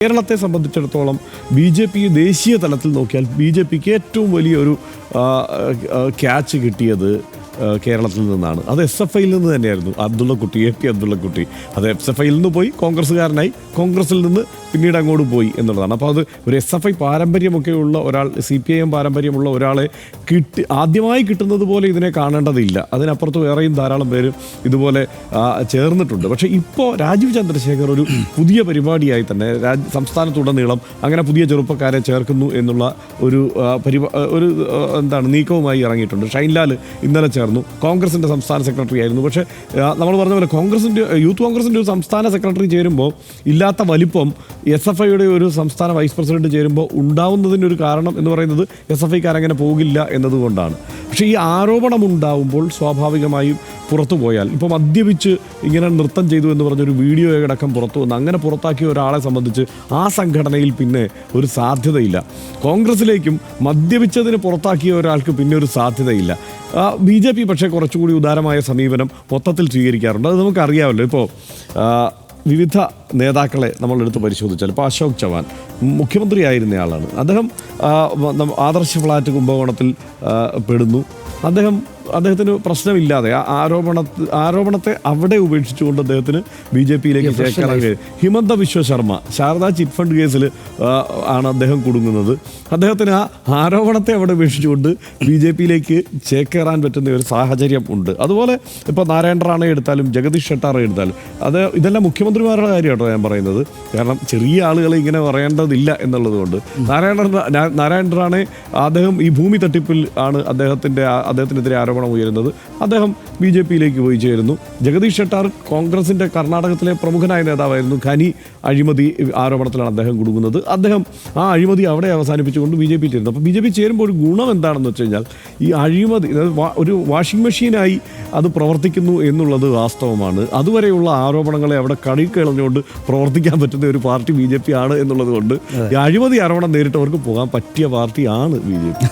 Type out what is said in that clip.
കേരളത്തെ സംബന്ധിച്ചിടത്തോളം B J P ദേശീയ തലത്തിൽ നോക്കിയാൽ ബി ജെ പിക്ക് ഏറ്റവും വലിയൊരു ക്യാച്ച് കിട്ടിയത് കേരളത്തിൽ നിന്നാണ്. അത് എസ് എഫ് ഐയിൽ നിന്ന് തന്നെയായിരുന്നു. അബ്ദുള്ളക്കുട്ടി, എ.പി. അബ്ദുള്ളക്കുട്ടി അത് എസ് എഫ് ഐയിൽ നിന്ന് പോയി കോൺഗ്രസ്സുകാരനായി, കോൺഗ്രസിൽ നിന്ന് പിന്നീട് അങ്ങോട്ട് പോയി എന്നുള്ളതാണ്. അപ്പോൾ അത് ഒരു എസ് എഫ് ഐ പാരമ്പര്യമൊക്കെ ഉള്ള ഒരാൾ, CPIM പാരമ്പര്യമുള്ള ഒരാളെ ആദ്യമായി കിട്ടുന്നത് പോലെ ഇതിനെ കാണേണ്ടതില്ല. അതിനപ്പുറത്ത് വേറെയും ധാരാളം പേര് ഇതുപോലെ ചേർന്നിട്ടുണ്ട്. പക്ഷേ ഇപ്പോൾ രാജീവ് ചന്ദ്രശേഖർ ഒരു പുതിയ പരിപാടിയായി തന്നെ സംസ്ഥാനത്തുടനീളം അങ്ങനെ പുതിയ ചെറുപ്പക്കാരെ ചേർക്കുന്നു എന്നുള്ള ഒരു നീക്കവുമായി ഇറങ്ങിയിട്ടുണ്ട്. ഷൈൻലാൽ ഇന്നലെ ചേർന്നു. കോൺഗ്രസിൻ്റെ സംസ്ഥാന സെക്രട്ടറി ആയിരുന്നു. പക്ഷേ നമ്മൾ പറഞ്ഞ പോലെ യൂത്ത് കോൺഗ്രസിൻ്റെ ഒരു സംസ്ഥാന സെക്രട്ടറി ചേരുമ്പോൾ ഇല്ലാത്ത വലിപ്പം SFI യുടെ ഒരു സംസ്ഥാന വൈസ് പ്രസിഡന്റ് ചേരുമ്പോൾ ഉണ്ടാവുന്നതിൻ്റെ ഒരു കാരണം എന്ന് പറയുന്നത് SFI കാരങ്ങനെ പോകില്ല എന്നതുകൊണ്ടാണ്. പക്ഷേ ഈ ആരോപണം ഉണ്ടാവുമ്പോൾ സ്വാഭാവികമായും പുറത്തു പോയാൽ, ഇപ്പോൾ മദ്യപിച്ച് ഇങ്ങനെ നൃത്തം ചെയ്തു എന്ന് പറഞ്ഞൊരു വീഡിയോ അടക്കം പുറത്തു വന്ന് അങ്ങനെ പുറത്താക്കിയ ഒരാളെ സംബന്ധിച്ച് ആ സംഘടനയിൽ പിന്നെ ഒരു സാധ്യതയില്ല. കോൺഗ്രസിലേക്കും മദ്യപിച്ചതിന് പുറത്താക്കിയ ഒരാൾക്ക് പിന്നെ ഒരു സാധ്യതയില്ല. BJP പക്ഷേ കുറച്ചുകൂടി ഉദാരമായ സമീപനം മൊത്തത്തിൽ സ്വീകരിക്കാറുണ്ട്. അത് നമുക്കറിയാമല്ലോ. ഇപ്പോൾ വിവിധ നേതാക്കളെ നമ്മളെടുത്ത് പരിശോധിച്ചാൽ ഇപ്പോൾ അശോക് ചവാൻ മുഖ്യമന്ത്രിയായിരുന്നയാളാണ്. അദ്ദേഹം ആദർശ് ഫ്ലാറ്റ് കുംഭകോണത്തിൽ പെടുന്നു. അദ്ദേഹത്തിന് പ്രശ്നമില്ലാതെ ആരോപണത്തെ അവിടെ ഉപേക്ഷിച്ചുകൊണ്ട് അദ്ദേഹത്തിന് BJPയിലേക്ക് ചേർക്കാൻ കഴിയും. ഹിമന്ത വിശ്വ ശർമ്മ ശാരദാ ചിറ്റ് ഫണ്ട് കേസിൽ ആണ് അദ്ദേഹം കുടുങ്ങുന്നത്. അദ്ദേഹത്തിന് ആ ആരോപണത്തെ അവിടെ ഉപേക്ഷിച്ചുകൊണ്ട് BJPയിലേക്ക് ചേക്കേറാൻ പറ്റുന്ന ഒരു സാഹചര്യം ഉണ്ട്. അതുപോലെ ഇപ്പോൾ നാരായണ റാണെ എടുത്താലും ജഗദീഷ് ഷെട്ടാറെ എടുത്താലും ഇതെല്ലാം മുഖ്യമന്ത്രിമാരുടെ കാര്യമാട്ടോ ഞാൻ പറയുന്നത്. കാരണം ചെറിയ ആളുകളെ ഇങ്ങനെ പറയേണ്ടതില്ല എന്നുള്ളത് കൊണ്ട് നാരായണ റാണെ അദ്ദേഹം ഈ ഭൂമി തട്ടിപ്പിൽ ആണ് അദ്ദേഹത്തിനെതിരെ ആരോപണം ഉയരുന്നത്. അദ്ദേഹം BJPയിലേക്ക് പോയി ചേരുന്നു. ജഗദീഷ് ഷെട്ടാർ കോൺഗ്രസിൻ്റെ കർണാടകത്തിലെ പ്രമുഖനായ നേതാവായിരുന്നു. ഖനി അഴിമതി ആരോപണത്തിലാണ് അദ്ദേഹം കുടുങ്ങുന്നത്. അദ്ദേഹം ആ അഴിമതി അവിടെ അവസാനിപ്പിച്ചുകൊണ്ട് BJP ചേരുന്നു. അപ്പോൾ BJP ചേരുമ്പോൾ ഒരു ഗുണം എന്താണെന്ന് വെച്ച് കഴിഞ്ഞാൽ ഈ അഴിമതി ഒരു വാഷിംഗ് മെഷീനായി അത് പ്രവർത്തിക്കുന്നു എന്നുള്ളത് വാസ്തവമാണ്. അതുവരെയുള്ള ആരോപണങ്ങളെ അവിടെ കളഞ്ഞുകൊണ്ട് പ്രവർത്തിക്കാൻ പറ്റുന്ന ഒരു പാർട്ടി BJP ആണ് എന്നുള്ളത് കൊണ്ട് ഈ അഴിമതി ആരോപണം നേരിട്ടവർക്ക് പോകാൻ പറ്റിയ പാർട്ടിയാണ് BJP.